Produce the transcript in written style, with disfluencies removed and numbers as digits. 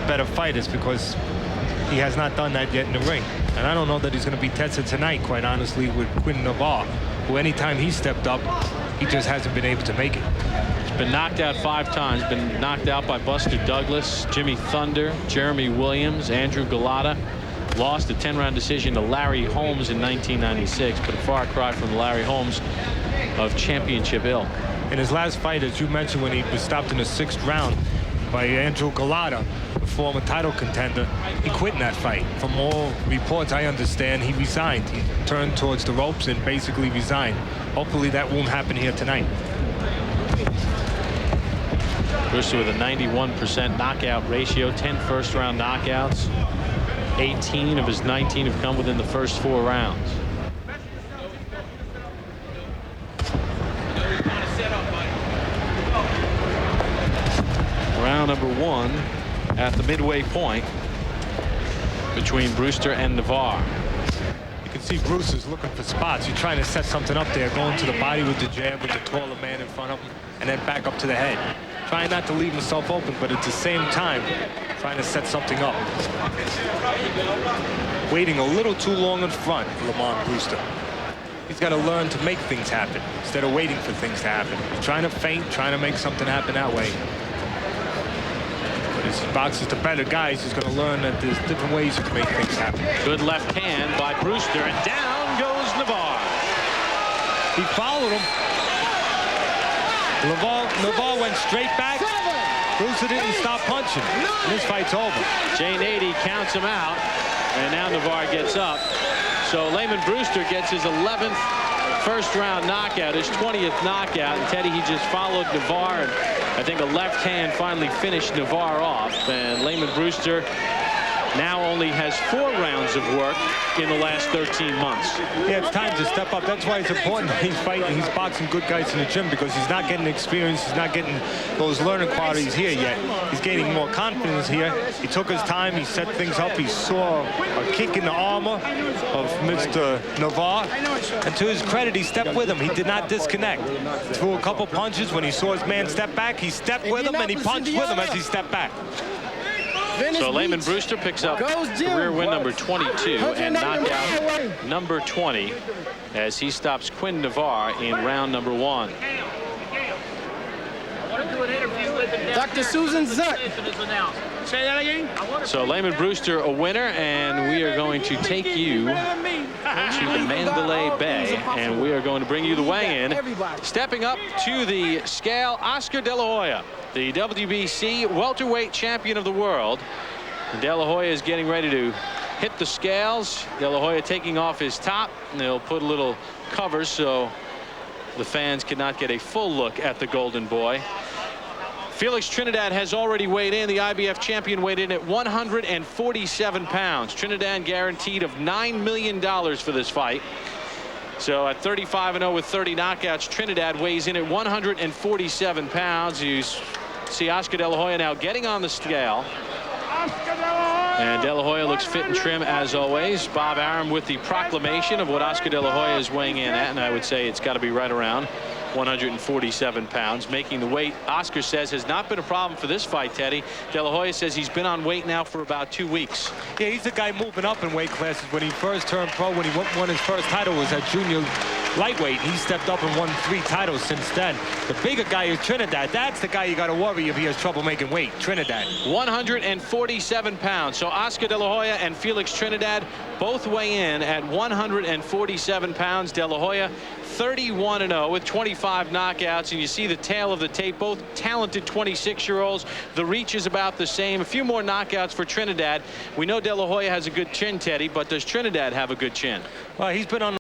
better fighters because he has not done that yet in the ring. And I don't know that he's going to be tested tonight, quite honestly, with Quinn Navarre, who anytime he stepped up, he just hasn't been able to make it. He's been knocked out 5 times. Been knocked out by Buster Douglas, Jimmy Thunder, Jeremy Williams, Andrew Galata. Lost a 10-round decision to Larry Holmes in 1996, but a far cry from the Larry Holmes of championship ilk. In his last fight, as you mentioned, when he was stopped in the 6th round by Andrew Galata, the former title contender, he quit in that fight. From all reports I understand, he resigned. He turned towards the ropes and basically resigned. Hopefully that won't happen here tonight. Brewster with a 91% knockout ratio, 10 first-round knockouts. 18 of his 19 have come within the first 4 rounds. Round number 1 at the midway point between Brewster and Navarre. You can see Brewster's looking for spots. He's trying to set something up there, going to the body with the jab with the taller man in front of him, and then back up to the head. Trying not to leave himself open, but at the same time, trying to set something up. Waiting a little too long in front, Lamon Brewster. He's got to learn to make things happen instead of waiting for things to happen. He's trying to feint, trying to make something happen that way. But as he boxes the better guys, he's going to learn that there's different ways you can make things happen. Good left hand by Brewster, and down goes Navarre. He followed him. Navarre went straight back. Brewster didn't stop punching. And this fight's over. Jane 80 counts him out, and now Navarre gets up. So Lamon Brewster gets his 11th first-round knockout, his 20th knockout. And Teddy, he just followed Navarre, and I think a left hand finally finished Navarre off. And Lamon Brewster now only has 4 rounds of work in the last 13 months. Yeah, it's time to step up. That's why it's important he's fighting, he's boxing good guys in the gym, because he's not getting experience, he's not getting those learning qualities here yet. He's gaining more confidence here. He took his time, he set things up, he saw a kick in the armor of Mr. Navarre, and to his credit, he stepped with him. He did not disconnect. Threw a couple punches. When he saw his man step back, he stepped with him and he punched with him as he stepped back. So Lamon Brewster picks up career win number 22 and knockout number 20 as he stops Quinn Navarre in round number 1. Dr. Susan Zuck. Say that again? So Lamon Brewster a winner, and we are going to take you to the Mandalay Bay, and we are going to bring you the weigh-in. Stepping up to the scale, Oscar De La Hoya, the WBC welterweight champion of the world. De La Hoya is getting ready to hit the scales. De La Hoya taking off his top, and they'll put a little cover so the fans cannot get a full look at the Golden Boy. Felix Trinidad has already weighed in. The IBF champion weighed in at 147 pounds. Trinidad guaranteed of $9 million for this fight. So at 35-0 with 30 knockouts, Trinidad weighs in at 147 pounds. You see Oscar De La Hoya now getting on the scale. And De La Hoya looks fit and trim as always. Bob Arum with the proclamation of what Oscar De La Hoya is weighing in at, and I would say it's got to be right around 147 pounds, making the weight, Oscar says, has not been a problem for this fight, Teddy. De La Hoya says he's been on weight now for about 2 weeks. Yeah, he's the guy moving up in weight classes. When he first turned pro, when he won his first title, was at junior lightweight. He stepped up and won 3 titles since then. The bigger guy is Trinidad. That's the guy you got to worry if he has trouble making weight, Trinidad. 147 pounds. So Oscar De La Hoya and Felix Trinidad both weigh in at 147 pounds. De La Hoya 31-0 with 25 knockouts, and you see the tail of the tape. Both talented 26-year-olds. The reach is about the same. A few more knockouts for Trinidad. We know De La Hoya has a good chin, Teddy, but does Trinidad have a good chin? Well, he's been on